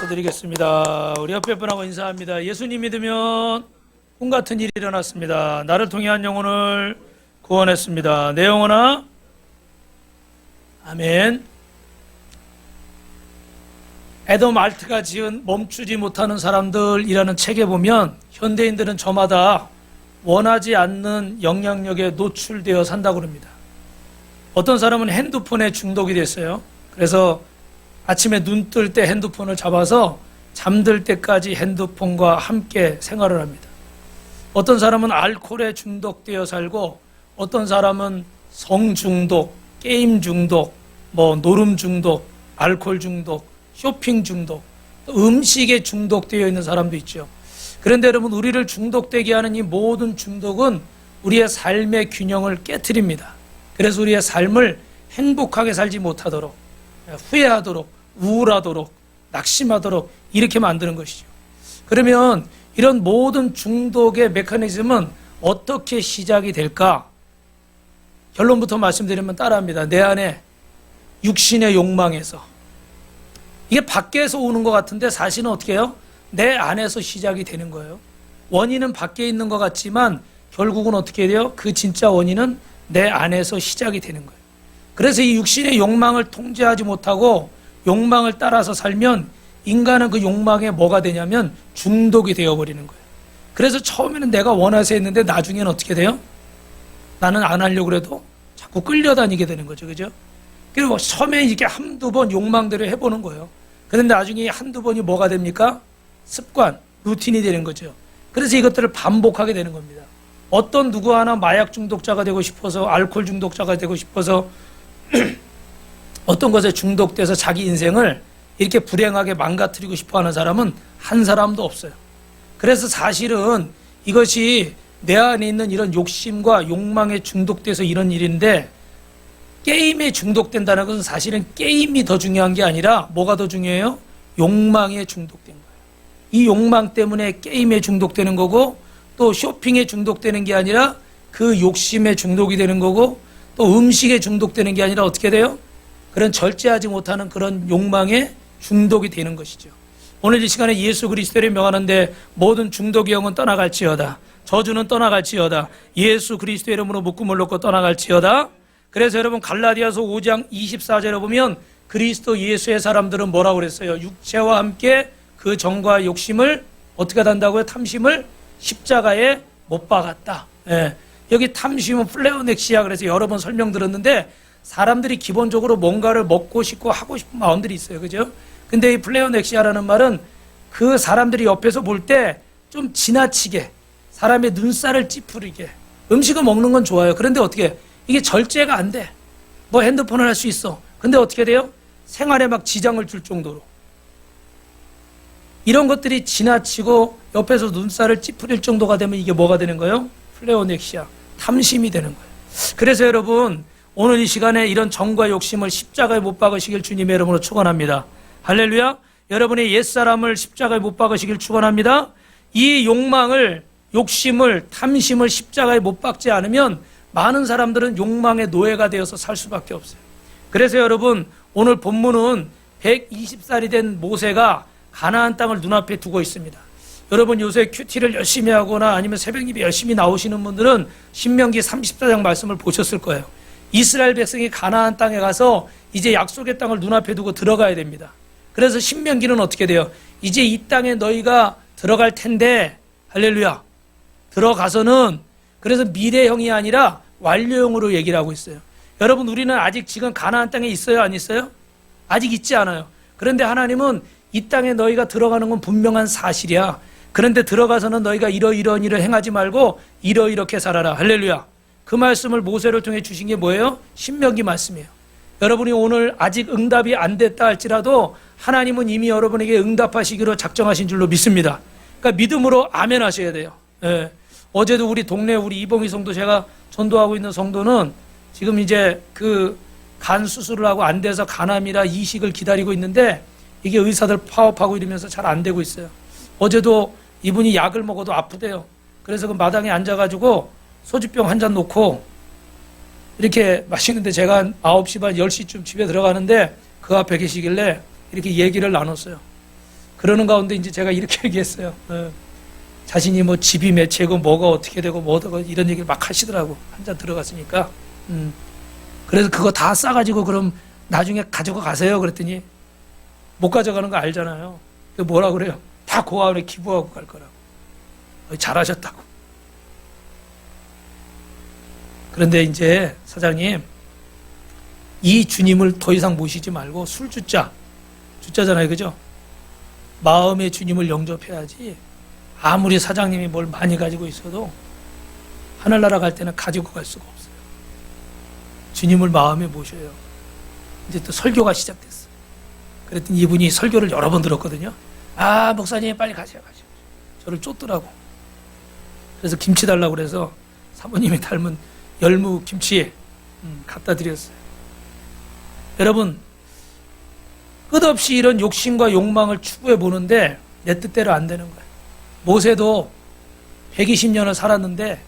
인사드리겠습니다. 우리 옆에 분하고 인사합니다. 예수님 믿으면 꿈 같은 일이 일어났습니다. 나를 통해 한 영혼을 구원했습니다. 내 영혼아, 아멘. 에덤 알트가 지은 멈추지 못하는 사람들이라는 책에 보면 현대인들은 저마다 원하지 않는 영향력에 노출되어 산다고 합니다. 어떤 사람은 핸드폰에 중독이 됐어요. 그래서 아침에 눈 뜰 때 핸드폰을 잡아서 잠들 때까지 핸드폰과 함께 생활을 합니다. 어떤 사람은 알코올에 중독되어 살고, 어떤 사람은 성 중독, 게임 중독, 노름 중독, 알코올 중독, 쇼핑 중독, 음식에 중독되어 있는 사람도 있죠. 그런데 여러분, 우리를 중독되게 하는 이 모든 중독은 우리의 삶의 균형을 깨트립니다. 그래서 우리의 삶을 행복하게 살지 못하도록, 후회하도록, 우울하도록, 낙심하도록 이렇게 만드는 것이죠. 그러면 이런 모든 중독의 메커니즘은 어떻게 시작이 될까? 결론부터 말씀드리면 따라합니다. 내 안에 육신의 욕망에서. 이게 밖에서 오는 것 같은데 사실은 어떻게 해요? 내 안에서 시작이 되는 거예요. 원인은 밖에 있는 것 같지만 결국은 어떻게 돼요? 그 진짜 원인은 내 안에서 시작이 되는 거예요. 그래서 이 육신의 욕망을 통제하지 못하고 욕망을 따라서 살면 인간은 그 욕망에 뭐가 되냐면 중독이 되어버리는 거예요. 그래서 처음에는 내가 원해서 했는데 나중에는 어떻게 돼요? 나는 안 하려고 해도 자꾸 끌려다니게 되는 거죠. 그죠? 그리고 처음에 이렇게 한두 번 욕망대로 해보는 거예요. 그런데 나중에 한두 번이 뭐가 됩니까? 습관, 루틴이 되는 거죠. 그래서 이것들을 반복하게 되는 겁니다. 어떤 누구 하나 마약 중독자가 되고 싶어서, 알코올 중독자가 되고 싶어서 어떤 것에 중독돼서 자기 인생을 이렇게 불행하게 망가뜨리고 싶어 하는 사람은 한 사람도 없어요. 그래서 사실은 이것이 내 안에 있는 이런 욕심과 욕망에 중독돼서 이런 일인데, 게임에 중독된다는 것은 사실은 게임이 더 중요한 게 아니라 뭐가 더 중요해요? 욕망에 중독된 거예요. 이 욕망 때문에 게임에 중독되는 거고, 또 쇼핑에 중독되는 게 아니라 그 욕심에 중독이 되는 거고, 또 음식에 중독되는 게 아니라 어떻게 돼요? 그런 절제하지 못하는 그런 욕망에 중독이 되는 것이죠. 오늘 이 시간에 예수 그리스도를 명하는데 모든 중독의 영은 떠나갈지어다. 저주는 떠나갈지어다. 예수 그리스도의 이름으로 묶음을 놓고 떠나갈지어다. 그래서 여러분, 갈라디아서 5장 24절에 보면 그리스도 예수의 사람들은 뭐라고 그랬어요? 육체와 함께 그 정과 욕심을 어떻게 한다고요? 탐심을 십자가에 못 박았다. 예. 여기 탐심은 플레오넥시아, 그래서 여러 번 설명드렸는데, 사람들이 기본적으로 뭔가를 먹고 싶고 하고 싶은 마음들이 있어요. 그죠? 근데 이 플레오넥시아라는 말은 그 사람들이 옆에서 볼 때 좀 지나치게 사람의 눈살을 찌푸리게, 음식을 먹는 건 좋아요. 그런데 어떻게 이게 절제가 안 돼. 핸드폰을 할 수 있어. 근데 어떻게 돼요? 생활에 막 지장을 줄 정도로. 이런 것들이 지나치고 옆에서 눈살을 찌푸릴 정도가 되면 이게 뭐가 되는 거예요? 플레오넥시아, 탐심이 되는 거예요. 그래서 여러분, 오늘 이 시간에 이런 정과 욕심을 십자가에 못 박으시길 주님의 이름으로 축원합니다. 할렐루야. 여러분의 옛사람을 십자가에 못 박으시길 축원합니다. 이 욕망을, 욕심을, 탐심을 십자가에 못 박지 않으면 많은 사람들은 욕망의 노예가 되어서 살 수밖에 없어요. 그래서 여러분, 오늘 본문은 120살이 된 모세가 가나안 땅을 눈앞에 두고 있습니다. 여러분, 요새 큐티를 열심히 하거나 아니면 새벽 예배 열심히 나오시는 분들은 신명기 34장 말씀을 보셨을 거예요. 이스라엘 백성이 가나안 땅에 가서 이제 약속의 땅을 눈앞에 두고 들어가야 됩니다. 그래서 신명기는 어떻게 돼요? 이제 이 땅에 너희가 들어갈 텐데, 할렐루야, 들어가서는, 그래서 미래형이 아니라 완료형으로 얘기를 하고 있어요. 여러분, 우리는 아직 지금 가나안 땅에 있어요, 안 있어요? 아직 있지 않아요. 그런데 하나님은 이 땅에 너희가 들어가는 건 분명한 사실이야. 그런데 들어가서는 너희가 이러이러한 일을 행하지 말고 이러이렇게 살아라. 할렐루야. 그 말씀을 모세를 통해 주신 게 뭐예요? 신명기 말씀이에요. 여러분이 오늘 아직 응답이 안 됐다 할지라도 하나님은 이미 여러분에게 응답하시기로 작정하신 줄로 믿습니다. 그러니까 믿음으로 아멘 하셔야 돼요. 예. 어제도 우리 동네 우리 이봉희 성도, 제가 전도하고 있는 성도는 지금 이제 그 간 수술을 하고 안 돼서 간암이라 이식을 기다리고 있는데, 이게 의사들 파업하고 이러면서 잘 안 되고 있어요. 어제도 이분이 약을 먹어도 아프대요. 그래서 그 마당에 앉아가지고 소주병 한 잔 놓고 이렇게 마시는데, 제가 한 9시 반 10시쯤 집에 들어가는데 그 앞에 계시길래 이렇게 얘기를 나눴어요. 그러는 가운데 이제 제가 이렇게 얘기했어요. 자신이 뭐 집이 몇 채고 뭐가 어떻게 되고 뭐가 이런 얘기를 막 하시더라고. 한 잔 들어갔으니까. 그래서 그거 다 싸가지고 그럼 나중에 가져가 가세요. 그랬더니 못 가져가는 거 알잖아요. 뭐라 그래요? 다 고아원에 기부하고 갈 거라고. 잘하셨다고. 그런데 이제 사장님, 이 주님을 더 이상 모시지 말고 주자잖아요. 그죠? 마음의 주님을 영접해야지. 아무리 사장님이 뭘 많이 가지고 있어도 하늘나라 갈 때는 가지고 갈 수가 없어요. 주님을 마음에 모셔요. 이제 또 설교가 시작됐어요. 그랬더니 이분이 설교를 여러 번 들었거든요. 아, 목사님 빨리 가세요. 저를 쫓더라고. 그래서 김치 달라고 그래서 사모님이 닮은 열무 김치에 갖다 드렸어요. 여러분, 끝없이 이런 욕심과 욕망을 추구해 보는데 내 뜻대로 안 되는 거예요. 모세도 120년을 살았는데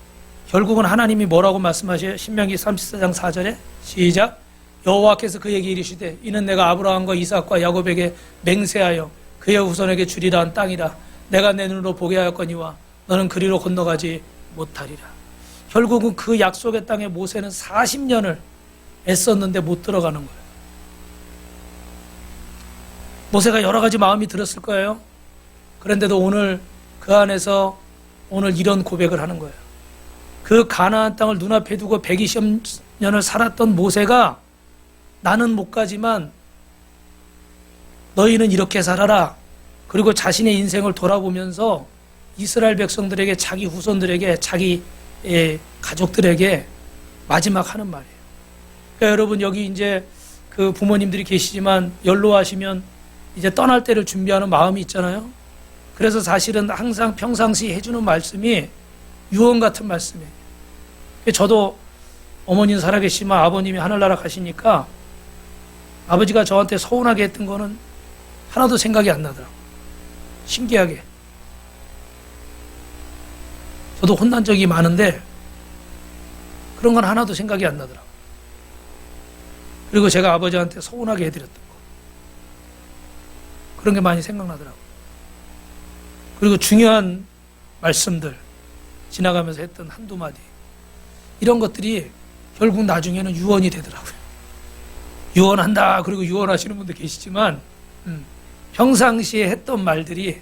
결국은 하나님이 뭐라고 말씀하셔요? 신명기 34장 4절에 시작. 여호와께서 그에게 이르시되 이는 내가 아브라함과 이삭과 야곱에게 맹세하여 그의 후손에게 주리라 한 땅이라. 내가 내 눈으로 보게 하였거니와 너는 그리로 건너가지 못하리라. 결국은 그 약속의 땅에 모세는 40년을 애썼는데 못 들어가는 거예요. 모세가 여러 가지 마음이 들었을 거예요. 그런데도 오늘 그 안에서 오늘 이런 고백을 하는 거예요. 그 가나안 땅을 눈앞에 두고 120년을 살았던 모세가 나는 못 가지만 너희는 이렇게 살아라. 그리고 자신의 인생을 돌아보면서 이스라엘 백성들에게, 자기 후손들에게, 자기 가족들에게 마지막 하는 말이에요. 그러니까 여러분, 여기 이제 그 부모님들이 계시지만 연로하시면 이제 떠날 때를 준비하는 마음이 있잖아요. 그래서 사실은 항상 평상시 해주는 말씀이 유언 같은 말씀이에요. 저도 어머니는 살아계시지만 아버님이 하늘나라 가시니까 아버지가 저한테 서운하게 했던 거는 하나도 생각이 안 나더라고요. 신기하게. 저도 혼난 적이 많은데 그런 건 하나도 생각이 안 나더라고요. 그리고 제가 아버지한테 서운하게 해드렸던 거. 그런 게 많이 생각나더라고요. 그리고 중요한 말씀들, 지나가면서 했던 한두 마디, 이런 것들이 결국 나중에는 유언이 되더라고요. 유언한다, 그리고 유언하시는 분도 계시지만 평상시에 했던 말들이.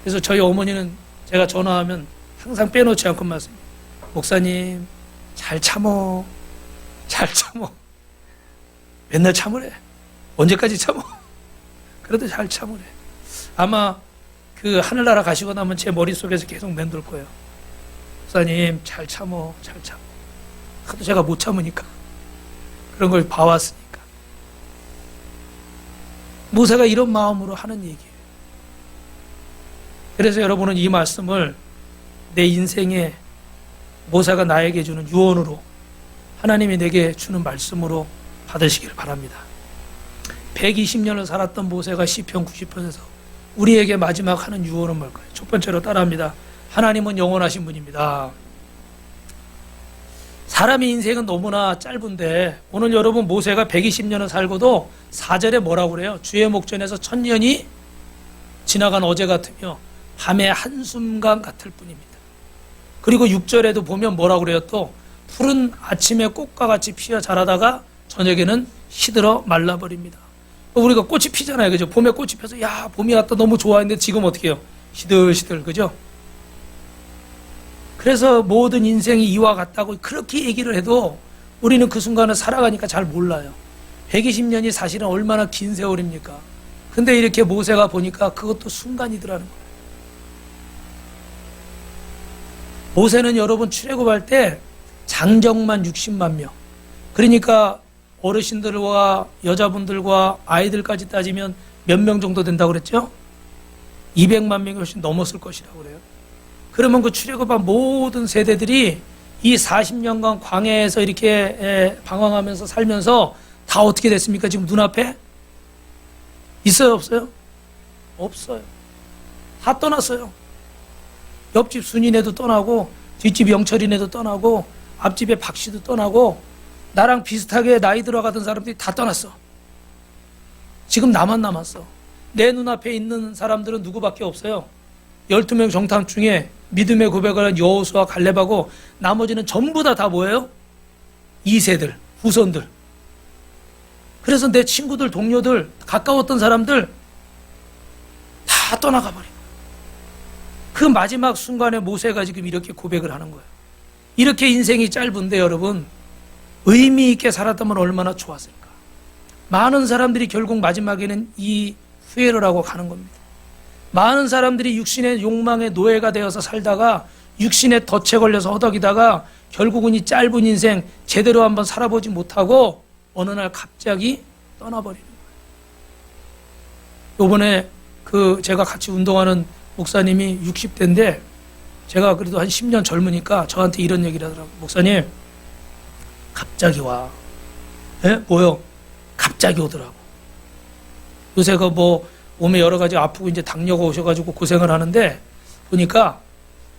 그래서 저희 어머니는 제가 전화하면 항상 빼놓지 않고 말씀, 목사님 잘 참어, 잘 참어. 맨날 참으래. 언제까지 참어? 그래도 잘 참으래. 아마 그 하늘나라 가시고 나면 제 머릿속에서 계속 맴돌 거예요. 목사님 잘 참어, 잘 참어. 하도 제가 못 참으니까, 그런 걸 봐왔으니까. 모세가 이런 마음으로 하는 얘기예요. 그래서 여러분은 이 말씀을 내 인생에 모세가 나에게 주는 유언으로, 하나님이 내게 주는 말씀으로 받으시기를 바랍니다. 120년을 살았던 모세가 시편 90편에서 우리에게 마지막 하는 유언은 뭘까요? 첫 번째로 따라합니다. 하나님은 영원하신 분입니다. 사람의 인생은 너무나 짧은데 오늘 여러분, 모세가 120년을 살고도 4절에 뭐라고 그래요? 주의 목전에서 1000년이 지나간 어제 같으며 밤의 한순간 같을 뿐입니다. 그리고 6절에도 보면 뭐라고 그래요? 또 푸른 아침에 꽃과 같이 피어 자라다가 저녁에는 시들어 말라버립니다. 우리가 꽃이 피잖아요. 그죠? 봄에 꽃이 펴서 야, 봄이 왔다 너무 좋아했는데 지금 어떻게 해요? 시들시들. 그죠? 그래서 모든 인생이 이와 같다고 그렇게 얘기를 해도 우리는 그 순간을 살아가니까 잘 몰라요. 120년이 사실은 얼마나 긴 세월입니까? 근데 이렇게 모세가 보니까 그것도 순간이더라는 거예요. 모세는 여러분 출애굽할 때 장정만 60만 명. 그러니까 어르신들과 여자분들과 아이들까지 따지면 몇 명 정도 된다고 그랬죠? 200만 명이 훨씬 넘었을 것이라고 그래요. 그러면 그 출애굽한 모든 세대들이 이 40년간 광야에서 이렇게 방황하면서 살면서 다 어떻게 됐습니까? 지금 눈앞에? 있어요, 없어요? 없어요. 다 떠났어요. 옆집 순이네도 떠나고, 뒷집 영철이네도 떠나고, 앞집에 박씨도 떠나고, 나랑 비슷하게 나이 들어가던 사람들이 다 떠났어. 지금 나만 남았어. 내 눈앞에 있는 사람들은 누구밖에 없어요. 12명 정탐 중에 믿음의 고백을 한 여호수아 갈렙하고 나머지는 전부 다 뭐예요? 2세들, 후손들. 그래서 내 친구들, 동료들, 가까웠던 사람들 다 떠나가 버린 거예요. 그 마지막 순간에 모세가 지금 이렇게 고백을 하는 거예요. 이렇게 인생이 짧은데 여러분, 의미 있게 살았다면 얼마나 좋았을까. 많은 사람들이 결국 마지막에는 이 후회를 하고 가는 겁니다. 많은 사람들이 육신의 욕망의 노예가 되어서 살다가 육신의 덫에 걸려서 허덕이다가 결국은 이 짧은 인생 제대로 한번 살아보지 못하고 어느 날 갑자기 떠나버리는 거예요. 요번에 제가 같이 운동하는 목사님이 60대인데 제가 그래도 한 10년 젊으니까 저한테 이런 얘기를 하더라고요. 목사님, 갑자기 와. 예? 뭐요? 갑자기 오더라고. 요새가 몸에 여러 가지 아프고 이제 당뇨가 오셔가지고 고생을 하는데 보니까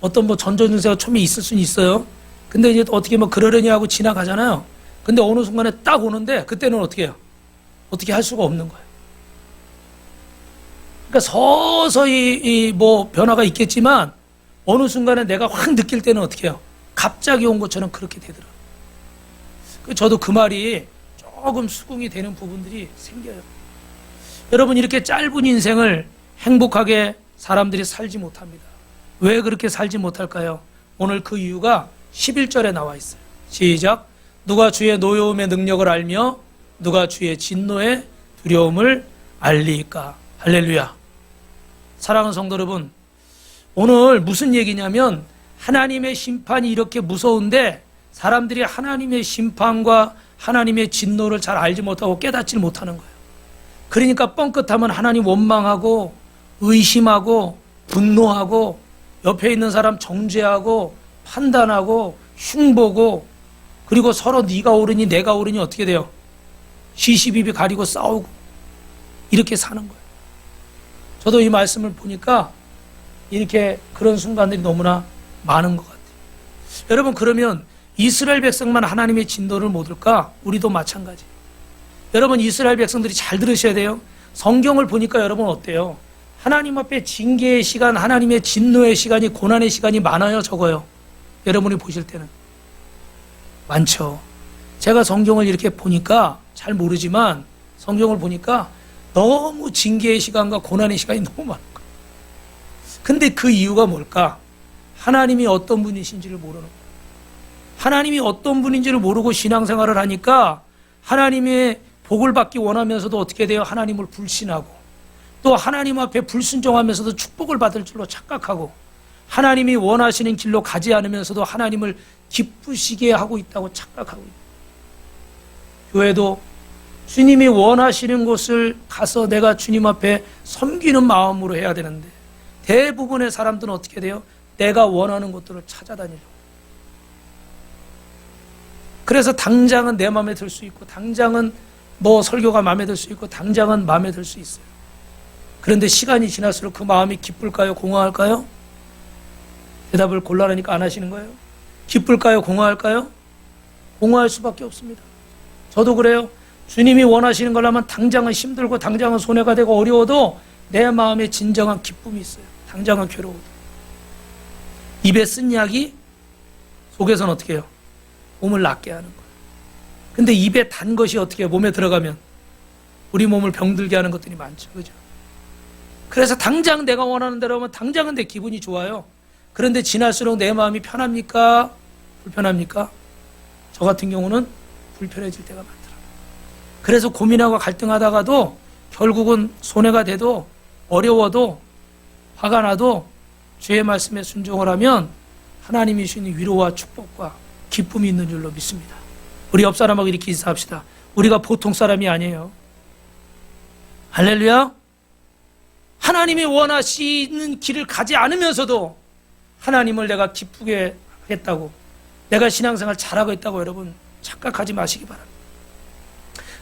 어떤 전조 증세가 처음에 있을 수는 있어요. 근데 이제 어떻게 그러려니 하고 지나가잖아요. 근데 어느 순간에 딱 오는데 그때는 어떻게 해요? 어떻게 할 수가 없는 거예요. 그러니까 서서히 변화가 있겠지만 어느 순간에 내가 확 느낄 때는 어떻게 해요? 갑자기 온 것처럼 그렇게 되더라고요. 저도 그 말이 조금 수긍이 되는 부분들이 생겨요. 여러분, 이렇게 짧은 인생을 행복하게 사람들이 살지 못합니다. 왜 그렇게 살지 못할까요? 오늘 그 이유가 11절에 나와 있어요. 시작. 누가 주의 노여움의 능력을 알며 누가 주의 진노의 두려움을 알리까. 할렐루야. 사랑하는 성도 여러분, 오늘 무슨 얘기냐면 하나님의 심판이 이렇게 무서운데 사람들이 하나님의 심판과 하나님의 진노를 잘 알지 못하고 깨닫지 못하는 거예요. 그러니까 뻥끗하면 하나님 원망하고 의심하고 분노하고 옆에 있는 사람 정죄하고 판단하고 흉보고 그리고 서로 네가 옳으니 내가 옳으니 어떻게 돼요? 시시비비 가리고 싸우고 이렇게 사는 거예요. 저도 이 말씀을 보니까 이렇게 그런 순간들이 너무나 많은 것 같아요. 여러분, 그러면 이스라엘 백성만 하나님의 진노를 못 올까? 우리도 마찬가지. 여러분, 이스라엘 백성들이 잘 들으셔야 돼요. 성경을 보니까 여러분 어때요? 하나님 앞에 징계의 시간, 하나님의 진노의 시간이, 고난의 시간이 많아요, 적어요? 여러분이 보실 때는 많죠. 제가 성경을 이렇게 보니까 잘 모르지만 성경을 보니까 너무 징계의 시간과 고난의 시간이 너무 많은 거예요. 근데 그 이유가 뭘까? 하나님이 어떤 분이신지를 모르는 거예요. 하나님이 어떤 분인지를 모르고 신앙생활을 하니까 하나님의 복을 받기 원하면서도 어떻게 돼요? 하나님을 불신하고 또 하나님 앞에 불순종하면서도 축복을 받을 줄로 착각하고 하나님이 원하시는 길로 가지 않으면서도 하나님을 기쁘시게 하고 있다고 착각하고 있다. 교회도 주님이 원하시는 곳을 가서 내가 주님 앞에 섬기는 마음으로 해야 되는데 대부분의 사람들은 어떻게 돼요? 내가 원하는 곳들을 찾아다니려고. 그래서 당장은 내 마음에 들 수 있고 당장은 설교가 마음에 들 수 있고 당장은 마음에 들 수 있어요. 그런데 시간이 지날수록 그 마음이 기쁠까요? 공허할까요? 대답을 곤란하니까 안 하시는 거예요. 기쁠까요? 공허할까요? 공허할 수밖에 없습니다. 저도 그래요. 주님이 원하시는 거라면 당장은 힘들고 당장은 손해가 되고 어려워도 내 마음에 진정한 기쁨이 있어요. 당장은 괴로워도. 입에 쓴 약이 속에서는 어떻게 해요? 몸을 낫게 하는 거예요. 근데 입에 단 것이 어떻게 해요? 몸에 들어가면 우리 몸을 병들게 하는 것들이 많죠. 그죠? 그래서 당장 내가 원하는 대로 하면 당장은 내 기분이 좋아요. 그런데 지날수록 내 마음이 편합니까? 불편합니까? 저 같은 경우는 불편해질 때가 많더라고요. 그래서 고민하고 갈등하다가도 결국은 손해가 돼도 어려워도 화가 나도 주의 말씀에 순종을 하면 하나님이 주시는 위로와 축복과 기쁨이 있는 줄로 믿습니다. 우리 옆 사람하고 이렇게 인사합시다. 우리가 보통 사람이 아니에요. 할렐루야. 하나님이 원하시는 길을 가지 않으면서도 하나님을 내가 기쁘게 하겠다고, 내가 신앙생활 잘하고 있다고 여러분 착각하지 마시기 바랍니다.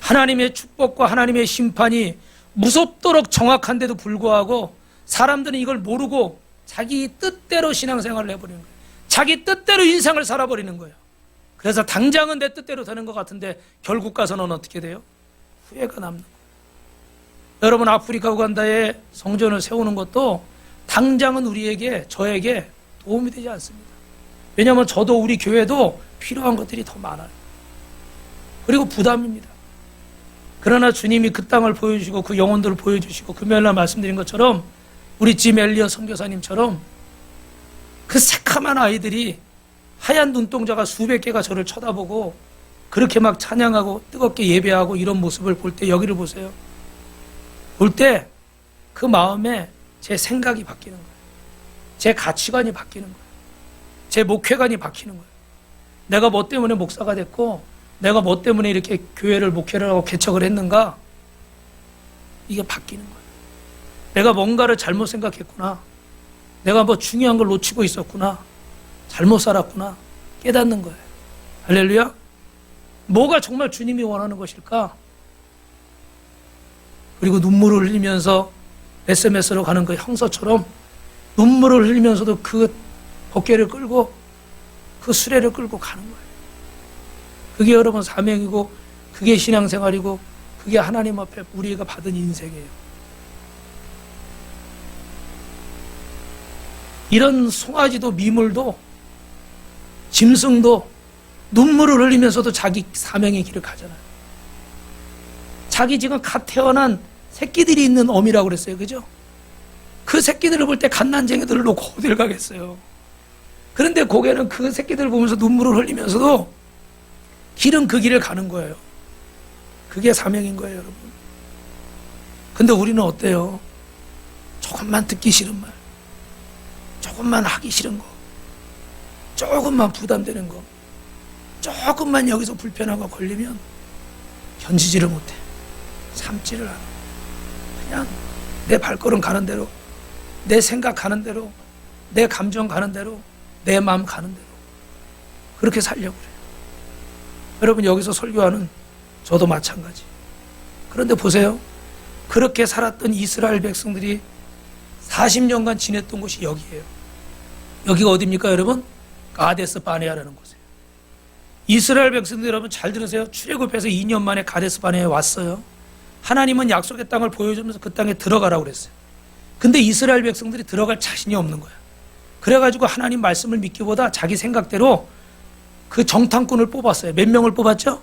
하나님의 축복과 하나님의 심판이 무섭도록 정확한데도 불구하고 사람들은 이걸 모르고 자기 뜻대로 신앙생활을 해버리는 거예요. 자기 뜻대로 인생을 살아버리는 거예요. 그래서 당장은 내 뜻대로 되는 것 같은데 결국 가서는 어떻게 돼요? 후회가 남는 거예요. 여러분 아프리카 우간다에 성전을 세우는 것도 당장은 저에게 도움이 되지 않습니다. 왜냐하면 저도 우리 교회도 필요한 것들이 더 많아요. 그리고 부담입니다. 그러나 주님이 그 땅을 보여주시고 그 영혼들을 보여주시고 금요일날 말씀드린 것처럼 우리 짐 엘리어 선교사님처럼 그 새카만 아이들이 하얀 눈동자가 수백 개가 저를 쳐다보고 그렇게 막 찬양하고 뜨겁게 예배하고 이런 모습을 볼 때 여기를 보세요. 볼 때 그 마음에 제 생각이 바뀌는 거예요. 제 가치관이 바뀌는 거예요. 제 목회관이 바뀌는 거예요. 내가 뭐 때문에 목사가 됐고 내가 뭐 때문에 이렇게 교회를 목회를 하고 개척을 했는가? 이게 바뀌는 거예요. 내가 뭔가를 잘못 생각했구나. 내가 뭐 중요한 걸 놓치고 있었구나. 잘못 살았구나. 깨닫는 거예요. 할렐루야. 뭐가 정말 주님이 원하는 것일까? 그리고 눈물을 흘리면서 SMS로 가는 그 형사처럼 눈물을 흘리면서도 그 어깨를 끌고 그 수레를 끌고 가는 거예요. 그게 여러분 사명이고 그게 신앙생활이고 그게 하나님 앞에 우리가 받은 인생이에요. 이런 송아지도 미물도 짐승도 눈물을 흘리면서도 자기 사명의 길을 가잖아요. 자기 지금 갓 태어난 새끼들이 있는 어미라고 그랬어요. 그죠? 그 새끼들을 볼 때 갓난쟁이들을 놓고 어딜 가겠어요. 그런데 고개는 그 새끼들을 보면서 눈물을 흘리면서도 길은 그 길을 가는 거예요. 그게 사명인 거예요, 여러분. 근데 우리는 어때요? 조금만 듣기 싫은 말, 조금만 하기 싫은 거, 조금만 부담되는 거, 조금만 여기서 불편한 거 걸리면 견디지를 못해. 참지를 않아. 그냥 내 발걸음 가는 대로, 내 생각 가는 대로, 내 감정 가는 대로, 내 마음 가는 대로 그렇게 살려고 그래요. 여러분 여기서 설교하는 저도 마찬가지. 그런데 보세요. 그렇게 살았던 이스라엘 백성들이 40년간 지냈던 곳이 여기예요. 여기가 어디입니까 여러분? 가데스 바네아라는 곳이에요. 이스라엘 백성들 여러분 잘 들으세요. 출애굽해서 2년 만에 가데스 바네아에 왔어요. 하나님은 약속의 땅을 보여주면서 그 땅에 들어가라고 그랬어요. 근데 이스라엘 백성들이 들어갈 자신이 없는 거야. 그래가지고 하나님 말씀을 믿기보다 자기 생각대로 그 정탐꾼을 뽑았어요. 몇 명을 뽑았죠?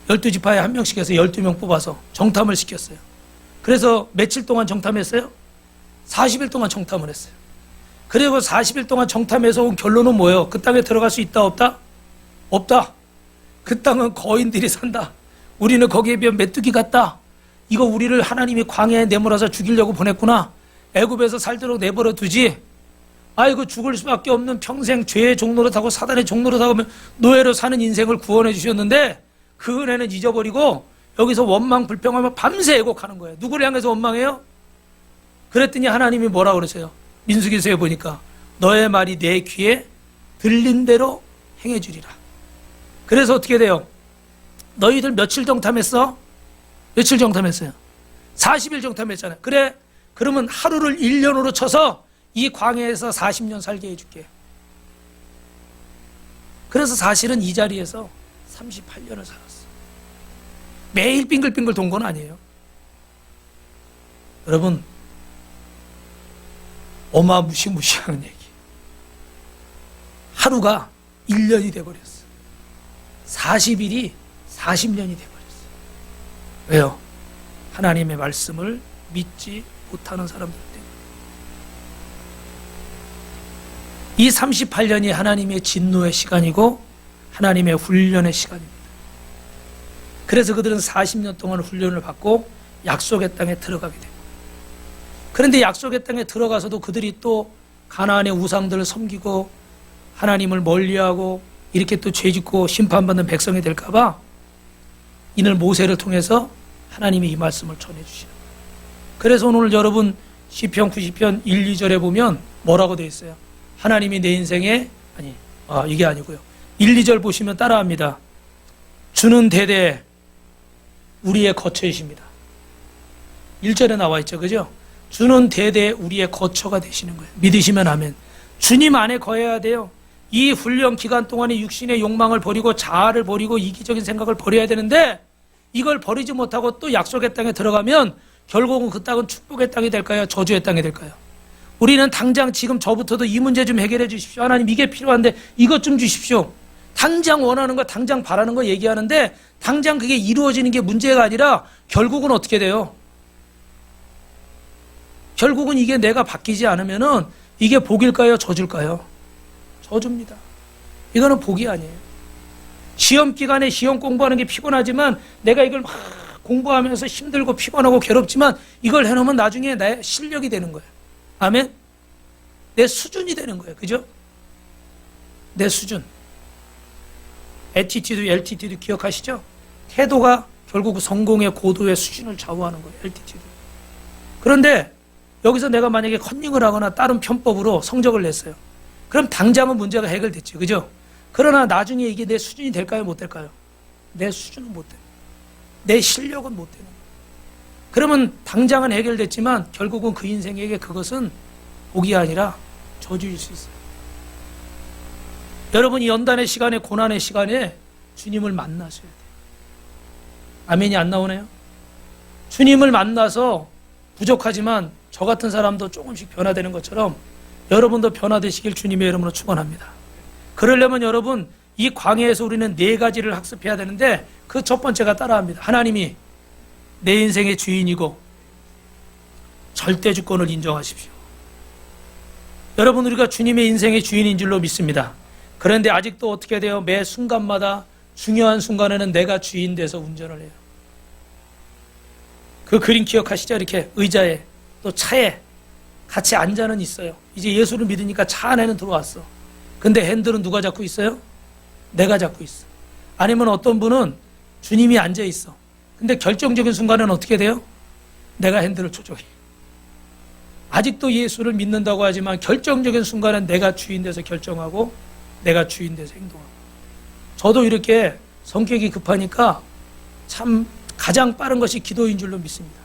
12지파에 한 명씩 해서 12명 뽑아서 정탐을 시켰어요. 그래서 며칠 동안 정탐했어요? 40일 동안 정탐을 했어요. 그리고 40일 동안 정탐해서 온 결론은 뭐예요? 그 땅에 들어갈 수 있다 없다? 없다. 그 땅은 거인들이 산다. 우리는 거기에 비해 메뚜기 같다. 이거 우리를 하나님이 광야에 내몰아서 죽이려고 보냈구나. 애굽에서 살도록 내버려 두지. 아이고 죽을 수밖에 없는 평생 죄의 종로로 타고 사단의 종로로 타고 노예로 사는 인생을 구원해 주셨는데 그 은혜는 잊어버리고 여기서 원망 불평하며 밤새 애곡하는 거예요. 누구를 향해서 원망해요? 그랬더니 하나님이 뭐라 그러세요? 민수기서에 보니까 너의 말이 내 귀에 들린 대로 행해 주리라. 그래서 어떻게 돼요? 너희들 며칠 정탐했어? 며칠 정탐했어요? 40일 정탐했잖아요. 그래 그러면 하루를 1년으로 쳐서 이 광야에서 40년 살게 해줄게. 그래서 사실은 이 자리에서 38년을 살았어. 매일 빙글빙글 돈 건 아니에요. 여러분 어마무시무시한 얘기. 하루가 1년이 돼버렸어. 40일이 40년이 돼버렸어. 왜요? 하나님의 말씀을 믿지 못하는 사람들 때문에. 이 38년이 하나님의 진노의 시간이고 하나님의 훈련의 시간입니다. 그래서 그들은 40년 동안 훈련을 받고 약속의 땅에 들어가게 됩니다. 그런데 약속의 땅에 들어가서도 그들이 또 가나안의 우상들을 섬기고 하나님을 멀리하고 이렇게 또 죄짓고 심판받는 백성이 될까 봐 이늘 모세를 통해서 하나님이 이 말씀을 전해주시는 거예요. 그래서 오늘 여러분 시편 90편 1, 2절에 보면 뭐라고 되어 있어요? 하나님이 내 인생에 이게 아니고요. 1, 2절 보시면 따라합니다. 주는 대대 우리의 거처이십니다. 1절에 나와 있죠. 그죠? 주는 대대 우리의 거처가 되시는 거예요. 믿으시면 아멘. 주님 안에 거해야 돼요. 이 훈련 기간 동안에 육신의 욕망을 버리고 자아를 버리고 이기적인 생각을 버려야 되는데 이걸 버리지 못하고 또 약속의 땅에 들어가면 결국은 그 땅은 축복의 땅이 될까요? 저주의 땅이 될까요? 우리는 당장 지금 저부터도 이 문제 좀 해결해 주십시오. 하나님 이게 필요한데 이것 좀 주십시오. 당장 원하는 거, 당장 바라는 거 얘기하는데 당장 그게 이루어지는 게 문제가 아니라 결국은 어떻게 돼요? 결국은 이게 내가 바뀌지 않으면은 이게 복일까요? 저줄까요? 저줍니다. 이거는 복이 아니에요. 시험 기간에 시험 공부하는 게 피곤하지만 내가 이걸 막 공부하면서 힘들고 피곤하고 괴롭지만 이걸 해놓으면 나중에 내 실력이 되는 거예요. 아멘? 내 수준이 되는 거예요. 그죠? 내 수준. 애티튜드, LTT도 기억하시죠? 태도가 결국 성공의 고도의 수준을 좌우하는 거예요. LTT도. 그런데 여기서 내가 만약에 컨닝을 하거나 다른 편법으로 성적을 냈어요. 그럼 당장은 문제가 해결됐죠. 그죠? 그러나 나중에 이게 내 수준이 될까요? 못 될까요? 내 수준은 못 돼요. 내 실력은 못 되는 거예요. 그러면 당장은 해결됐지만 결국은 그 인생에게 그것은 복이 아니라 저주일 수 있어요. 여러분이 연단의 시간에, 고난의 시간에 주님을 만나셔야 돼요. 아멘이 안 나오네요? 주님을 만나서 부족하지만 저 같은 사람도 조금씩 변화되는 것처럼 여러분도 변화되시길 주님의 이름으로 축원합니다. 그러려면 여러분 이 광야에서 우리는 4가지를 학습해야 되는데 그 첫 번째가 따라합니다. 하나님이 내 인생의 주인이고 절대 주권을 인정하십시오. 여러분 우리가 주님의 인생의 주인인 줄로 믿습니다. 그런데 아직도 어떻게 돼요? 매 순간마다 중요한 순간에는 내가 주인 돼서 운전을 해요. 그 그림 기억하시죠? 이렇게 의자에 또 차에 같이 앉아는 있어요. 이제 예수를 믿으니까 차 안에는 들어왔어. 근데 핸들은 누가 잡고 있어요? 내가 잡고 있어. 아니면 어떤 분은 주님이 앉아 있어. 근데 결정적인 순간에는 어떻게 돼요? 내가 핸들을 조종해. 아직도 예수를 믿는다고 하지만 결정적인 순간엔 내가 주인 돼서 결정하고 내가 주인 돼서 행동하고. 저도 이렇게 성격이 급하니까 참 가장 빠른 것이 기도인 줄로 믿습니다.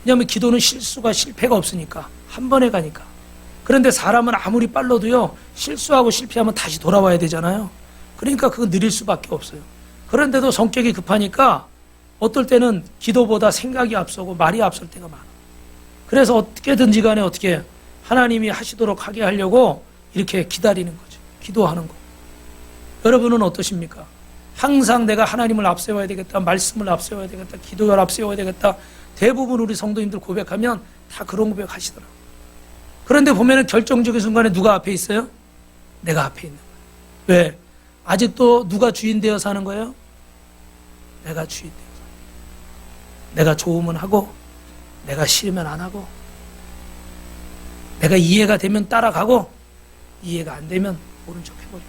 왜냐하면 기도는 실수가 실패가 없으니까 한 번에 가니까. 그런데 사람은 아무리 빨라도요 실수하고 실패하면 다시 돌아와야 되잖아요. 그러니까 그건 느릴 수밖에 없어요. 그런데도 성격이 급하니까 어떨 때는 기도보다 생각이 앞서고 말이 앞설 때가 많아. 그래서 어떻게든지 간에 어떻게 하나님이 하시도록 하게 하려고 이렇게 기다리는 거죠. 기도하는 거. 여러분은 어떠십니까? 항상 내가 하나님을 앞세워야 되겠다, 말씀을 앞세워야 되겠다, 기도를 앞세워야 되겠다. 대부분 우리 성도님들 고백하면 다 그런 고백 하시더라고요. 그런데 보면은 결정적인 순간에 누가 앞에 있어요? 내가 앞에 있는 거예요. 왜? 아직도 누가 주인 되어 사는 거예요? 내가 주인 되어 사는 거예요. 내가 좋으면 하고 내가 싫으면 안 하고 내가 이해가 되면 따라가고 이해가 안 되면 모른 척 해버리고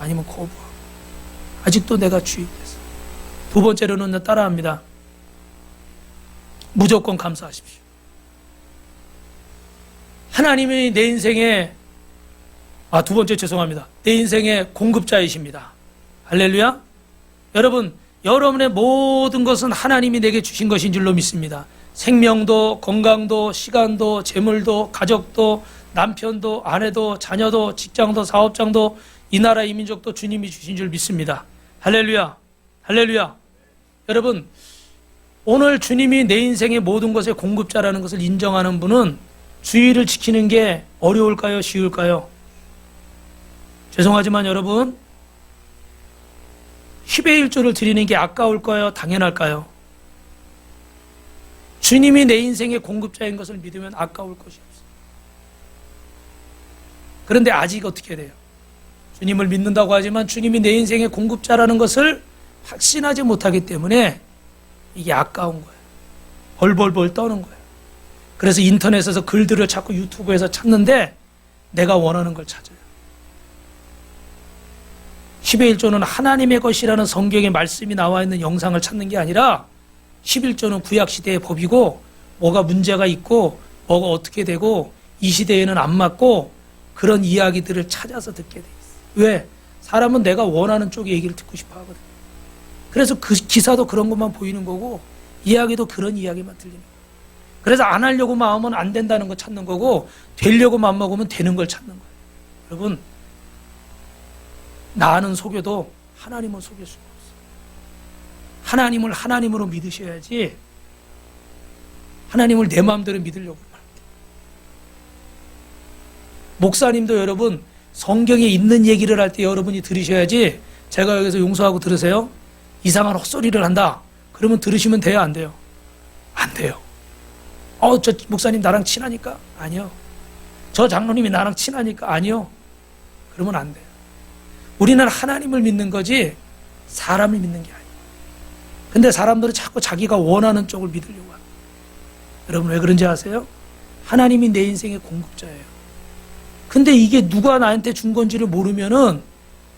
아니면 거부하고 아직도 내가 주인 됐어. 두 번째로는 따라합니다. 무조건 감사하십시오. 하나님이 내 인생의 두 번째 죄송합니다. 내 인생의 공급자이십니다. 할렐루야. 여러분, 여러분의 모든 것은 하나님이 내게 주신 것인 줄로 믿습니다. 생명도, 건강도, 시간도, 재물도, 가족도, 남편도, 아내도, 자녀도, 직장도, 사업장도, 이 나라 이 민족도 주님이 주신 줄 믿습니다. 할렐루야. 할렐루야. 여러분, 오늘 주님이 내 인생의 모든 것의 공급자라는 것을 인정하는 분은 주의를 지키는 게 어려울까요? 쉬울까요? 죄송하지만 여러분, 10의 1조를 드리는 게 아까울까요? 당연할까요? 주님이 내 인생의 공급자인 것을 믿으면 아까울 것이 없어요. 그런데 아직 어떻게 돼요? 주님을 믿는다고 하지만 주님이 내 인생의 공급자라는 것을 확신하지 못하기 때문에 이게 아까운 거예요. 벌벌벌 떠는 거예요. 그래서 인터넷에서 글들을 자꾸 유튜브에서 찾는데 내가 원하는 걸 찾아요. 10의 1조는 하나님의 것이라는 성경의 말씀이 나와 있는 영상을 찾는 게 아니라 11조는 구약시대의 법이고 뭐가 문제가 있고 뭐가 어떻게 되고 이 시대에는 안 맞고 그런 이야기들을 찾아서 듣게 돼 있어요. 왜? 사람은 내가 원하는 쪽의 얘기를 듣고 싶어 하거든. 그래서 그 기사도 그런 것만 보이는 거고 이야기도 그런 이야기만 들리는 거예요. 그래서 안 하려고 마음은 안 된다는 거 찾는 거고 되려고 마음먹으면 되는 걸 찾는 거예요. 여러분, 나는 속여도 하나님은 속일 수가 없어요. 하나님을 하나님으로 믿으셔야지 하나님을 내 마음대로 믿으려고 합니다. 목사님도 여러분 성경에 있는 얘기를 할 때 여러분이 들으셔야지 제가 여기서 용서하고 들으세요. 이상한 헛소리를 한다. 그러면 들으시면 돼요, 안 돼요? 안 돼요. 저 목사님 나랑 친하니까? 아니요. 저 장로님이 나랑 친하니까? 아니요. 그러면 안 돼요. 우리는 하나님을 믿는 거지 사람을 믿는 게 아니에요. 근데 사람들은 자꾸 자기가 원하는 쪽을 믿으려고 합니다. 여러분 왜 그런지 아세요? 하나님이 내 인생의 공급자예요. 근데 이게 누가 나한테 준 건지를 모르면은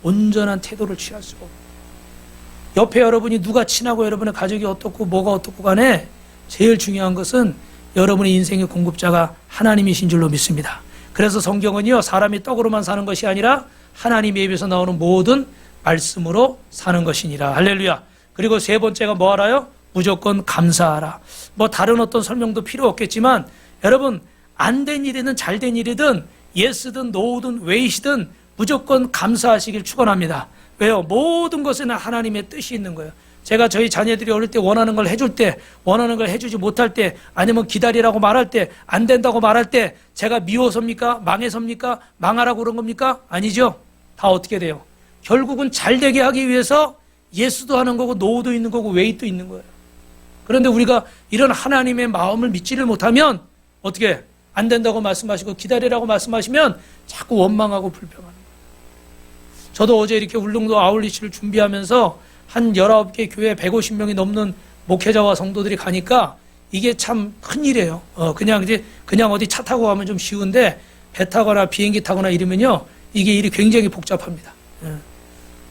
온전한 태도를 취할 수가 없어요. 옆에 여러분이 누가 친하고 여러분의 가족이 어떻고 뭐가 어떻고 간에 제일 중요한 것은 여러분의 인생의 공급자가 하나님이신 줄로 믿습니다. 그래서 성경은요, 사람이 떡으로만 사는 것이 아니라 하나님의 입에서 나오는 모든 말씀으로 사는 것이니라. 할렐루야. 그리고 세 번째가 뭐 알아요? 무조건 감사하라. 뭐 다른 어떤 설명도 필요 없겠지만 여러분 안 된 일이든 잘 된 일이든 예스든 노우든 웨이시든 무조건 감사하시길 축원합니다. 왜요? 모든 것에는 하나님의 뜻이 있는 거예요. 제가 저희 자녀들이 어릴 때 원하는 걸 해줄 때, 원하는 걸 해주지 못할 때, 아니면 기다리라고 말할 때, 안 된다고 말할 때 제가 미워서입니까? 망해서입니까? 망하라고 그런 겁니까? 아니죠. 다 어떻게 돼요? 결국은 잘 되게 하기 위해서 예스도 하는 거고 노우도 있는 거고 웨이도 있는 거예요. 그런데 우리가 이런 하나님의 마음을 믿지를 못하면 어떻게 안 된다고 말씀하시고 기다리라고 말씀하시면 자꾸 원망하고 불평하는 거예요. 저도 어제 이렇게 울릉도 아울리치를 준비하면서 한 19개 교회 150명이 넘는 목회자와 성도들이 가니까 이게 참 큰일이에요. 그냥 어디 차 타고 가면 좀 쉬운데 배 타거나 비행기 타거나 이러면요 이게 일이 굉장히 복잡합니다.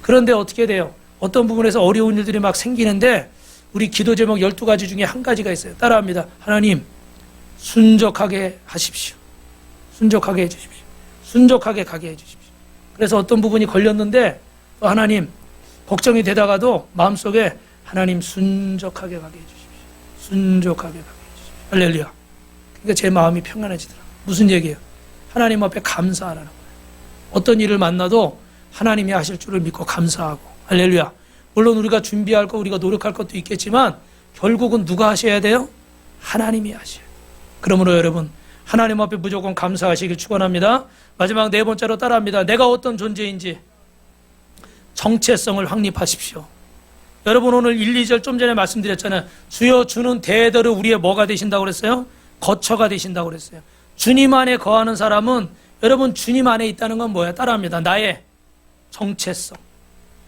그런데 어떻게 돼요? 어떤 부분에서 어려운 일들이 막 생기는데 우리 기도 제목 12가지 중에 한 가지가 있어요. 따라합니다. 하나님 순적하게 하십시오. 순적하게 해주십시오. 순적하게 가게 해주십시오. 그래서 어떤 부분이 걸렸는데 또 하나님 걱정이 되다가도 마음속에 하나님 순적하게 가게 해주십시오. 순적하게 가게 해주십시오. 할렐루야. 그러니까 제 마음이 평안해지더라고요. 무슨 얘기예요? 하나님 앞에 감사하라는 거예요. 어떤 일을 만나도 하나님이 하실 줄을 믿고 감사하고. 할렐루야. 물론 우리가 준비할 거 우리가 노력할 것도 있겠지만 결국은 누가 하셔야 돼요? 하나님이 하셔요. 그러므로 여러분 하나님 앞에 무조건 감사하시길 축원합니다. 마지막 네 번째로 따라합니다. 내가 어떤 존재인지 정체성을 확립하십시오. 여러분 오늘 1, 2절 좀 전에 말씀드렸잖아요. 주여 주는 대대로 우리의 뭐가 되신다고 그랬어요? 거처가 되신다고 그랬어요. 주님 안에 거하는 사람은 여러분 주님 안에 있다는 건 뭐예요? 따라합니다. 나의 정체성.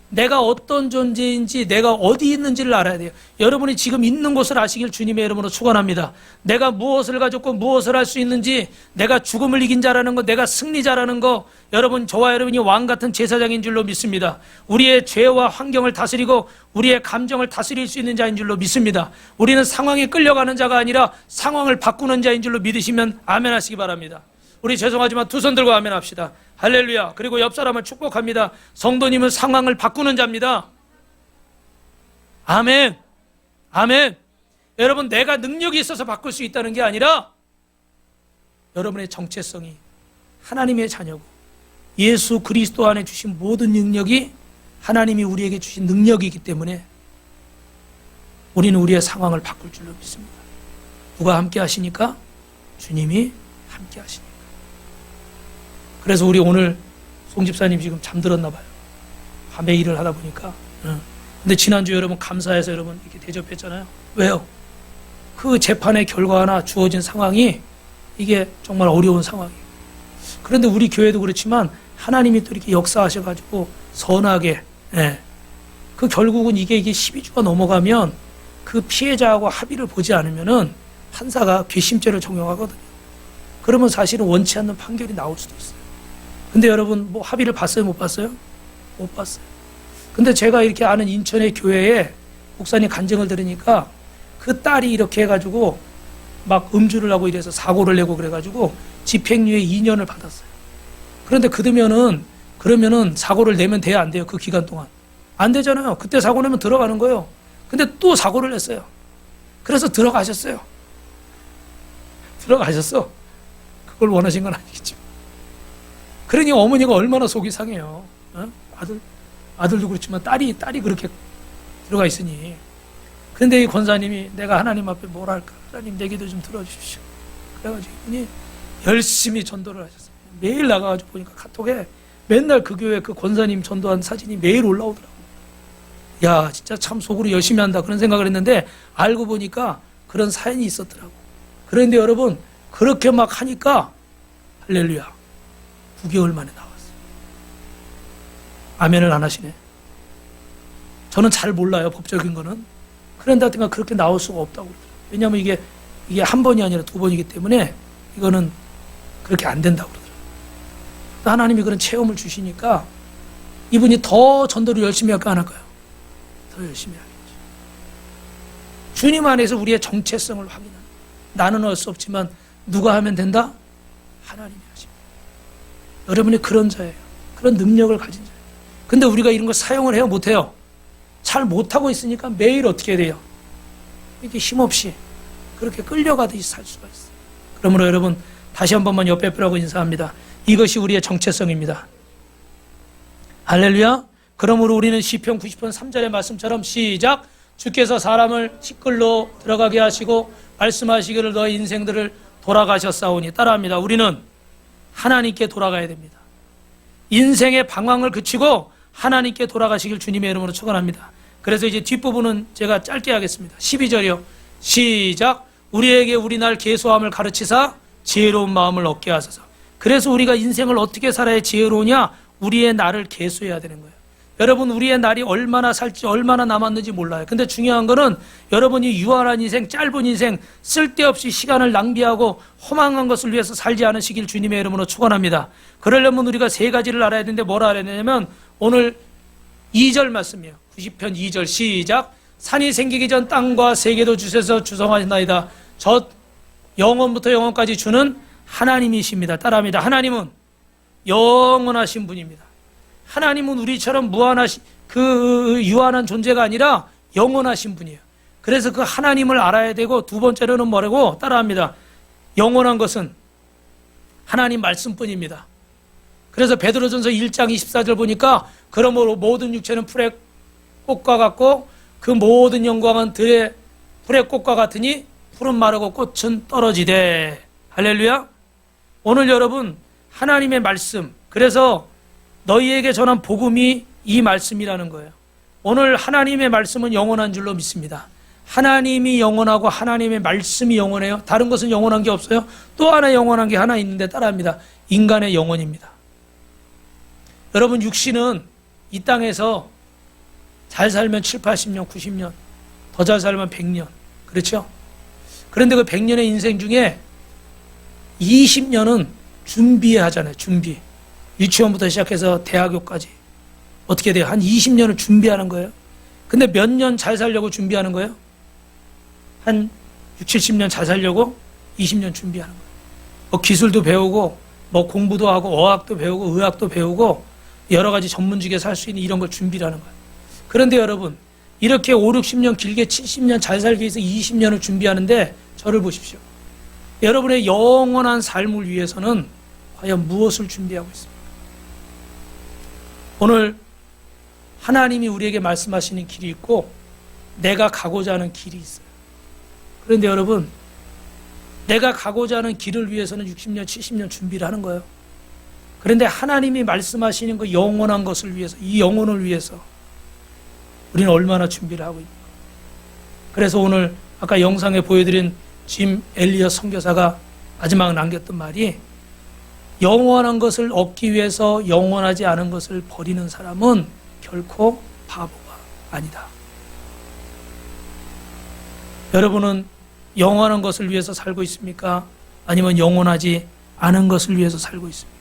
내가 어떤 존재인지 내가 어디 있는지를 알아야 돼요. 여러분이 지금 있는 곳을 아시길 주님의 이름으로 축원합니다. 내가 무엇을 가졌고 무엇을 할 수 있는지, 내가 죽음을 이긴 자라는 거, 내가 승리자라는 거, 여러분 저와 여러분이 왕 같은 제사장인 줄로 믿습니다. 우리의 죄와 환경을 다스리고 우리의 감정을 다스릴 수 있는 자인 줄로 믿습니다. 우리는 상황에 끌려가는 자가 아니라 상황을 바꾸는 자인 줄로 믿으시면 아멘 하시기 바랍니다. 우리 죄송하지만 두 손 들고 아멘 합시다. 할렐루야. 그리고 옆 사람을 축복합니다. 성도님은 상황을 바꾸는 자입니다. 아멘. 아멘. 여러분 내가 능력이 있어서 바꿀 수 있다는 게 아니라 여러분의 정체성이 하나님의 자녀고 예수 그리스도 안에 주신 모든 능력이 하나님이 우리에게 주신 능력이기 때문에 우리는 우리의 상황을 바꿀 줄로 믿습니다. 누가 함께 하시니까? 주님이 함께 하시니까. 그래서 우리 오늘 송 집사님 지금 잠들었나 봐요. 밤에 일을 하다 보니까. 근데 지난주 여러분 감사해서 여러분 이렇게 대접했잖아요. 왜요? 그 재판의 결과나 주어진 상황이 이게 정말 어려운 상황이에요. 그런데 우리 교회도 그렇지만 하나님이 또 이렇게 역사하셔가지고 선하게, 그 결국은 이게 12주가 넘어가면 그 피해자하고 합의를 보지 않으면은 판사가 괘씸죄를 적용하거든요. 그러면 사실은 원치 않는 판결이 나올 수도 있어요. 근데 여러분 뭐 합의를 봤어요? 못 봤어요? 못 봤어요. 근데 제가 이렇게 아는 인천의 교회에 목사님 간증을 들으니까 그 딸이 이렇게 해가지고 막 음주를 하고 이래서 사고를 내고 그래가지고 집행유예 2년을 받았어요. 그런데 그러면은 사고를 내면 돼야 안 돼요? 그 기간 동안. 안 되잖아요. 그때 사고 내면 들어가는 거예요. 근데 또 사고를 냈어요. 그래서 들어가셨어요. 들어가셨어. 그걸 원하신 건 아니겠죠. 그러니 어머니가 얼마나 속이 상해요. 아들도 그렇지만 딸이 그렇게 들어가 있으니. 근데 이 권사님이 내가 하나님 앞에 뭘 할까? 하나님 내 기도 좀 들어주십시오. 그래가지고 이분이 열심히 전도를 하셨어요. 매일 나가가지고 보니까 카톡에 맨날 그 교회 그 권사님 전도한 사진이 매일 올라오더라고요. 야, 진짜 참 속으로 열심히 한다 그런 생각을 했는데 알고 보니까 그런 사연이 있었더라고. 그런데 여러분 그렇게 막 하니까 할렐루야 9개월 만에 나왔어요. 아멘을 안 하시네. 저는 잘 몰라요 법적인 거는. 그런데 하여튼 그렇게 나올 수가 없다고 그러더라고요. 왜냐하면 이게 한 번이 아니라 두 번이기 때문에 이거는 그렇게 안 된다고 그러더라고요. 하나님이 그런 체험을 주시니까 이분이 더 전도를 열심히 할까 안 할까요? 더 열심히 하겠죠. 주님 안에서 우리의 정체성을 확인하는, 나는 할 수 없지만 누가 하면 된다? 하나님이 하십니다. 여러분이 그런 자예요. 그런 능력을 가진 자예요. 근데 우리가 이런 걸 사용을 해요? 못해요? 잘 못하고 있으니까 매일 어떻게 돼요? 이렇게 힘없이 그렇게 끌려가듯이 살 수가 있어요. 그러므로 여러분 다시 한 번만 옆에 펴라고 인사합니다. 이것이 우리의 정체성입니다. 할렐루야. 그러므로 우리는 시편 90편 3절의 말씀처럼 시작. 주께서 사람을 시끌로 들어가게 하시고 말씀하시기를 너의 인생들을 돌아가셨사오니. 따라합니다. 우리는 하나님께 돌아가야 됩니다. 인생의 방황을 그치고 하나님께 돌아가시길 주님의 이름으로 축원합니다. 그래서 이제 뒷부분은 제가 짧게 하겠습니다. 12절이요. 시작. 우리에게 우리 날 계수함을 가르치사 지혜로운 마음을 얻게 하소서. 그래서 우리가 인생을 어떻게 살아야 지혜로우냐? 우리의 날을 계수해야 되는 거예요. 여러분 우리의 날이 얼마나 살지 얼마나 남았는지 몰라요. 근데 중요한 거는 여러분이 유한한 인생, 짧은 인생, 쓸데없이 시간을 낭비하고 허망한 것을 위해서 살지 않으시길 주님의 이름으로 축원합니다. 그러려면 우리가 세 가지를 알아야 되는데 뭘 알아야 되냐면 오늘 2절 말씀이에요. 90편 2절 시작. 산이 생기기 전 땅과 세계도 주셔서 주성하셨나이다. 저 영원부터 영원까지 주는 하나님이십니다. 따라합니다. 하나님은 영원하신 분입니다. 하나님은 우리처럼 무한하신 그 유한한 존재가 아니라 영원하신 분이에요. 그래서 그 하나님을 알아야 되고 두 번째로는 뭐라고? 따라합니다. 영원한 것은 하나님 말씀뿐입니다. 그래서 베드로전서 1장 24절 보니까 그러므로 모든 육체는 풀의 꽃과 같고 그 모든 영광은 들의 풀의 꽃과 같으니 풀은 마르고 꽃은 떨어지되. 할렐루야. 오늘 여러분 하나님의 말씀, 그래서 너희에게 전한 복음이 이 말씀이라는 거예요. 오늘 하나님의 말씀은 영원한 줄로 믿습니다. 하나님이 영원하고 하나님의 말씀이 영원해요. 다른 것은 영원한 게 없어요. 또 하나 영원한 게 하나 있는데 따라합니다. 인간의 영혼입니다. 여러분 육신은 이 땅에서 잘 살면 7, 80년, 90년, 더 잘 살면 100년. 그렇죠? 그런데 그 100년의 인생 중에 20년은 준비하잖아요. 준비. 유치원부터 시작해서 대학교까지. 어떻게 돼요? 한 20년을 준비하는 거예요. 근데 몇 년 잘 살려고 준비하는 거예요? 한 6, 70년 잘 살려고 20년 준비하는 거예요. 뭐 기술도 배우고 뭐 공부도 하고 어학도 배우고 의학도 배우고 여러 가지 전문직에 살 수 있는 이런 걸 준비를 하는 거예요. 그런데 여러분 이렇게 5, 60년 길게 70년 잘 살기 위해서 20년을 준비하는데 저를 보십시오. 여러분의 영원한 삶을 위해서는 과연 무엇을 준비하고 있습니까? 오늘 하나님이 우리에게 말씀하시는 길이 있고 내가 가고자 하는 길이 있어요. 그런데 여러분 내가 가고자 하는 길을 위해서는 60년, 70년 준비를 하는 거예요. 그런데 하나님이 말씀하시는 그 영원한 것을 위해서, 이 영혼을 위해서 우리는 얼마나 준비를 하고 있는가. 그래서 오늘 아까 영상에 보여드린 짐 엘리엇 선교사가 마지막 남겼던 말이 영원한 것을 얻기 위해서 영원하지 않은 것을 버리는 사람은 결코 바보가 아니다. 여러분은 영원한 것을 위해서 살고 있습니까? 아니면 영원하지 않은 것을 위해서 살고 있습니까?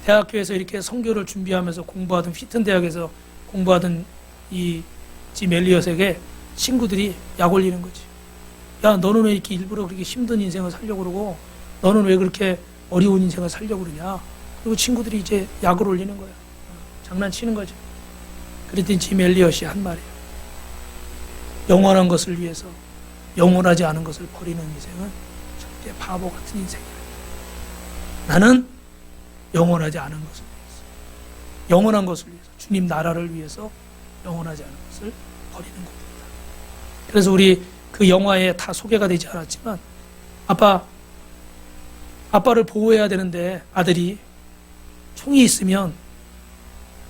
대학교에서 이렇게 선교를 준비하면서 공부하던 휘튼 대학에서 공부하던 이 짐 엘리엇에게 친구들이 약 올리는 거지. 야, 너는 왜 이렇게 일부러 그렇게 힘든 인생을 살려고 그러고 너는 왜 그렇게 어려운 인생을 살려고 그러냐. 그리고 친구들이 이제 약을 올리는 거야. 장난치는 거죠. 그랬더니 짐 엘리엇이 한 말이에요. 영원한 것을 위해서 영원하지 않은 것을 버리는 인생은 절대 바보 같은 인생이야. 나는 영원하지 않은 것을 위해서, 영원한 것을 위해서, 주님 나라를 위해서 영원하지 않은 것을 버리는 버리는 겁니다. 그래서 우리 그 영화에 다 소개가 되지 않았지만 아빠를 보호해야 되는데 아들이 총이 있으면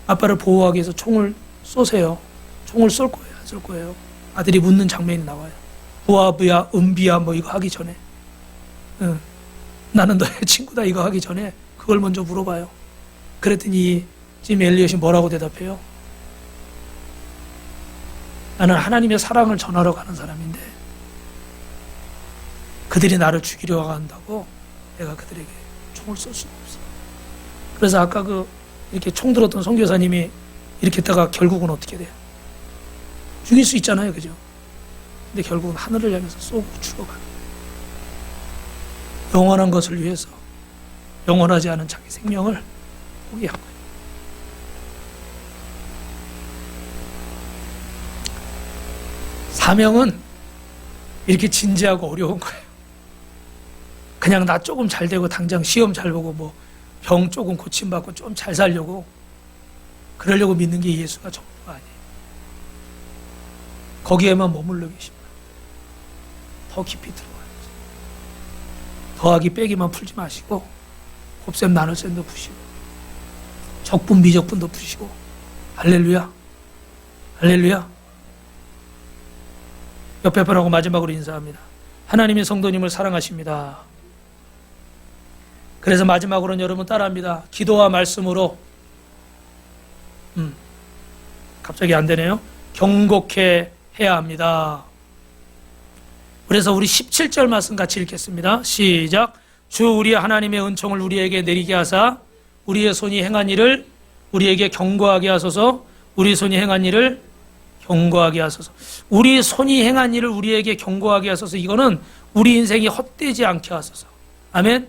아빠를 보호하기 위해서 총을 쏘세요. 총을 쏠 거예요, 안 쏠 거예요? 아들이 묻는 장면이 나와요. 부하부야, 은비야 뭐 이거 하기 전에, 응. 나는 너의 친구다 이거 하기 전에 그걸 먼저 물어봐요. 그랬더니 지금 엘리엇이 뭐라고 대답해요? 나는 하나님의 사랑을 전하러 가는 사람인데 그들이 나를 죽이려 한다고 내가 그들에게 총을 쏠 수가 없어. 그래서 아까 이렇게 총 들었던 선교사님이 이렇게 했다가 결국은 어떻게 돼요? 죽일 수 있잖아요, 그죠? 근데 결국은 하늘을 향해서 쏘고 죽어가는 거예요. 영원한 것을 위해서 영원하지 않은 자기 생명을 포기한 거예요. 사명은 이렇게 진지하고 어려운 거예요. 그냥 나 조금 잘 되고 당장 시험 잘 보고 뭐 병 조금 고침받고 좀 잘 살려고 그러려고 믿는 게 예수가 전부가 아니에요. 거기에만 머물러 계십니다. 더 깊이 들어가야죠. 더하기 빼기만 풀지 마시고 곱셈 나눗셈도 푸시고 적분 미적분도 푸시고 할렐루야, 할렐루야. 옆에 분하고 마지막으로 인사합니다. 하나님의 성도님을 사랑하십니다. 그래서 마지막으로는 여러분 따라합니다. 기도와 말씀으로 갑자기 안 되네요. 경곡해 해야 합니다. 그래서 우리 17절 말씀 같이 읽겠습니다. 시작. 주 우리 하나님의 은총을 우리에게 내리게 하사 우리의 손이 행한 일을 우리에게 경고하게 하소서. 우리 손이 행한 일을 경고하게 하소서. 우리 손이 행한 일을 우리에게 경고하게 하소서. 이거는 우리 인생이 헛되지 않게 하소서. 아멘.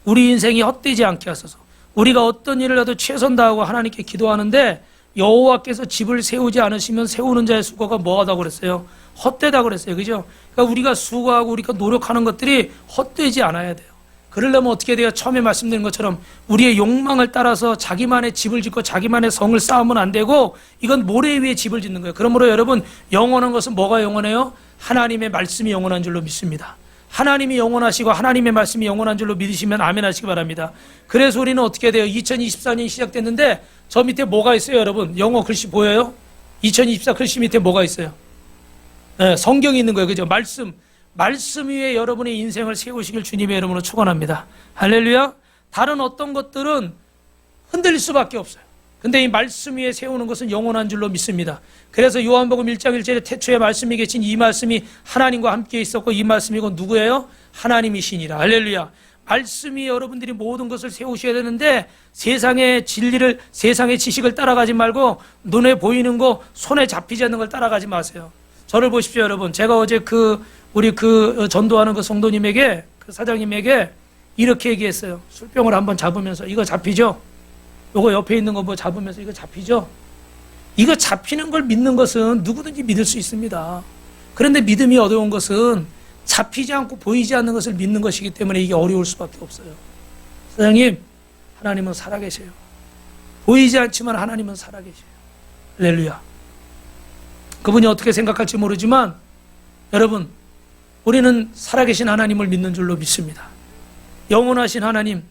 우리 인생이 헛되지 않게 하소서. 우리가 어떤 일을 해도 최선 다하고 하나님께 기도하는데 여호와께서 집을 세우지 않으시면 세우는 자의 수고가 뭐하다고 그랬어요? 헛되다고 그랬어요. 그죠? 그러니까 우리가 수고하고 우리가 노력하는 것들이 헛되지 않아야 돼요. 그러려면 어떻게 돼요? 처음에 말씀드린 것처럼 우리의 욕망을 따라서 자기만의 집을 짓고 자기만의 성을 쌓으면 안 되고 이건 모래 위에 집을 짓는 거예요. 그러므로 여러분 영원한 것은 뭐가 영원해요? 하나님의 말씀이 영원한 줄로 믿습니다. 하나님이 영원하시고 하나님의 말씀이 영원한 줄로 믿으시면 아멘 하시기 바랍니다. 그래서 우리는 어떻게 돼요? 2024년이 시작됐는데 저 밑에 뭐가 있어요, 여러분? 영어 글씨 보여요? 2024 글씨 밑에 뭐가 있어요? 네, 성경이 있는 거예요. 그죠? 말씀 위에 여러분의 인생을 세우시길 주님의 이름으로 축원합니다. 할렐루야. 다른 어떤 것들은 흔들릴 수밖에 없어요. 근데 이 말씀 위에 세우는 것은 영원한 줄로 믿습니다. 그래서 요한복음 1장 1절에 태초에 말씀이 계신 이 말씀이 하나님과 함께 있었고 이 말씀이 곧 누구예요? 하나님이시니라. 할렐루야. 말씀이 여러분들이 모든 것을 세우셔야 되는데 세상의 진리를, 세상의 지식을 따라가지 말고 눈에 보이는 거, 손에 잡히지 않는 걸 따라가지 마세요. 저를 보십시오, 여러분. 제가 어제 우리 전도하는 그 성도님에게, 그 사장님에게 이렇게 얘기했어요. 술병을 한번 잡으면서 이거 잡히죠? 요거 옆에 있는 거 뭐 잡으면서 이거 잡히죠? 이거 잡히는 걸 믿는 것은 누구든지 믿을 수 있습니다. 그런데 믿음이 어려운 것은 잡히지 않고 보이지 않는 것을 믿는 것이기 때문에 이게 어려울 수밖에 없어요. 사장님, 하나님은 살아계세요. 보이지 않지만 하나님은 살아계세요. 할렐루야. 그분이 어떻게 생각할지 모르지만 여러분, 우리는 살아계신 하나님을 믿는 줄로 믿습니다. 영원하신 하나님,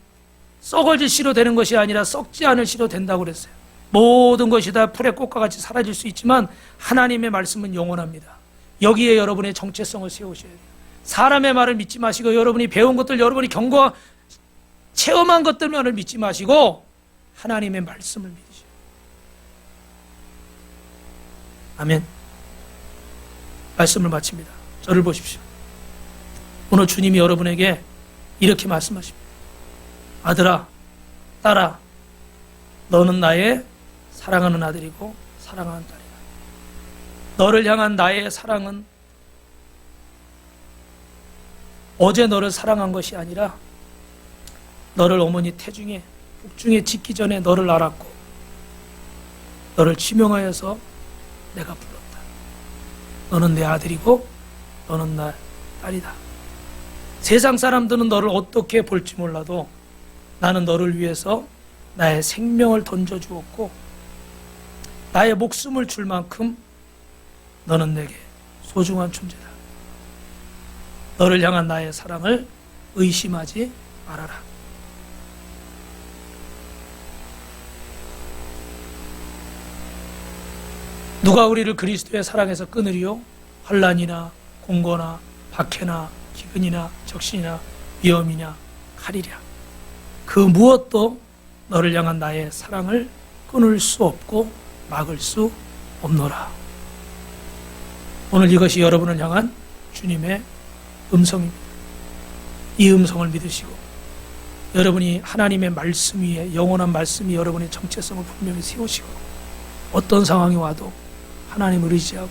썩어질 씨로 되는 것이 아니라 썩지 않을 씨로 된다고 그랬어요. 모든 것이 다 풀의 꽃과 같이 사라질 수 있지만 하나님의 말씀은 영원합니다. 여기에 여러분의 정체성을 세우셔야 돼요. 사람의 말을 믿지 마시고 여러분이 배운 것들, 여러분이 체험한 것들만을 믿지 마시고 하나님의 말씀을 믿으셔야 돼요. 아멘. 말씀을 마칩니다. 저를 보십시오. 오늘 주님이 여러분에게 이렇게 말씀하십니다. 아들아, 딸아, 너는 나의 사랑하는 아들이고 사랑하는 딸이다. 너를 향한 나의 사랑은 어제 너를 사랑한 것이 아니라 너를 어머니 태중에 복중에 짓기 전에 너를 알았고 너를 지명하여서 내가 불렀다. 너는 내 아들이고 너는 내 딸이다. 세상 사람들은 너를 어떻게 볼지 몰라도 나는 너를 위해서 나의 생명을 던져주었고 나의 목숨을 줄 만큼 너는 내게 소중한 존재다. 너를 향한 나의 사랑을 의심하지 말아라. 누가 우리를 그리스도의 사랑에서 끊으리요? 환난이나 공고나 박해나 기근이나 적신이나 위험이냐 칼이랴. 그 무엇도 너를 향한 나의 사랑을 끊을 수 없고 막을 수 없노라. 오늘 이것이 여러분을 향한 주님의 음성입니다. 이 음성을 믿으시고 여러분이 하나님의 말씀 위에 영원한 말씀이 여러분의 정체성을 분명히 세우시고 어떤 상황이 와도 하나님을 의지하고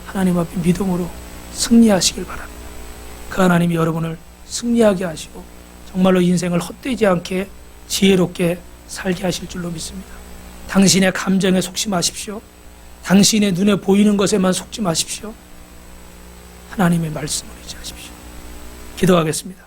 하나님 앞에 믿음으로 승리하시길 바랍니다. 그 하나님이 여러분을 승리하게 하시고 정말로 인생을 헛되지 않게 지혜롭게 살게 하실 줄로 믿습니다. 당신의 감정에 속지 마십시오. 당신의 눈에 보이는 것에만 속지 마십시오. 하나님의 말씀을 의지하십시오. 기도하겠습니다.